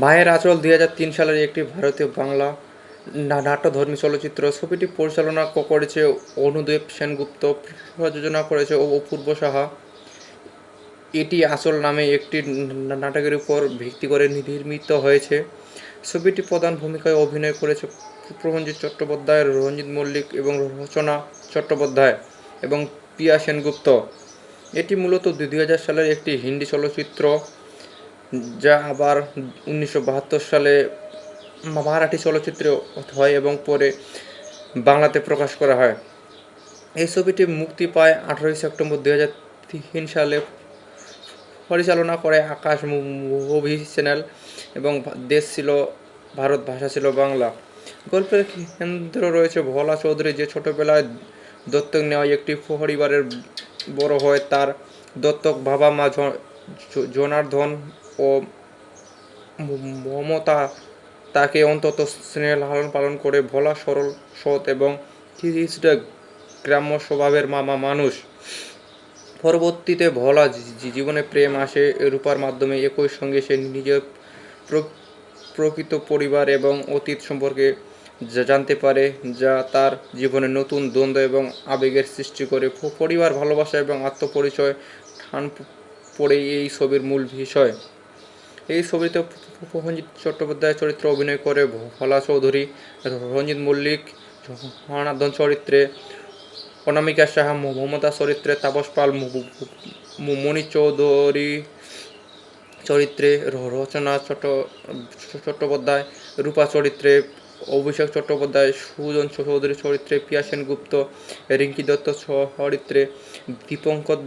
মায়ের আঁচল ২০০৩ সালের একটি ভারতীয় বাংলা নাট্যধর্মী চলচ্চিত্র। ছবিটি পরিচালনা করেছে অনুদেব সেনগুপ্ত, প্রযোজনা করেছে অপূর্ব সাহা। এটি আঁচল নামে একটি নাটকের উপর ভিত্তি করে নির্মিত হয়েছে। ছবিটি প্রধান ভূমিকায় অভিনয় করেছে প্রসেনজিৎ চট্টোপাধ্যায়, রঞ্জিত মল্লিক এবং রচনা চট্টোপাধ্যায় এবং প্রিয়া সেনগুপ্ত। এটি মূলত ২০০০ সালের একটি হিন্দি চলচ্চিত্র, যা আবার ১৯৭২ সালে মারাঠি চলচ্চিত্রে হয় এবং পরে বাংলাতে প্রকাশ করা হয়। এই ছবিটি মুক্তি পায় ১৮ সেপ্টেম্বর ২০০৩ সালে। পরিচালনা করে আকাশ মুভি চ্যানেল এবং দেশ ছিল ভারত, ভাষা ছিল বাংলা। গল্পের কেন্দ্র রয়েছে ভোলা চৌধুরী, যে ছোটবেলায় দত্তক নেওয়া একটি পরিবারের বড় হয়। তার দত্তক বাবা মা জনার্দন ও মমতা তাকে অত্যন্ত স্নেহ লালন পালন করে। ভোলা সরল, সৎ এবং কিছুটা গ্রাম্য স্বভাবের মানুষ। পরবর্তীতে ভোলা জীবনে প্রেম আসে রূপার মাধ্যমে। একই সঙ্গে সে নিজের প্রকৃত পরিবার এবং অতীত সম্পর্কে জানতে পারে, যা তার জীবনে নতুন দ্বন্দ্ব এবং আবেগের সৃষ্টি করে। পরিবার, ভালোবাসা এবং আত্মপরিচয় টান পড়ে এই ছবির মূল বিষয়। এই ছবিতে প্রসেনজিৎ চট্টোপাধ্যায়ের চরিত্রে অভিনয় করে ভোলা চৌধুরী, রঞ্জিত মল্লিক জনার্দন চরিত্রে, অনামিকা সাহা মমতা চরিত্রে, তাপস পাল মণি চৌধুরী চরিত্রে, রচনা চট্টোপাধ্যায় রূপা চরিত্রে, অভিষেক চট্টোপাধ্যায় সুজন চৌধুরী চরিত্রে, প্রিয়া সেনগুপ্ত রিঙ্কি দত্ত চরিত্রে, দীপঙ্কর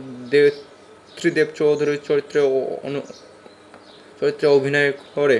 ত্রিদেব চৌধুরী চরিত্রে অভিনয় করে।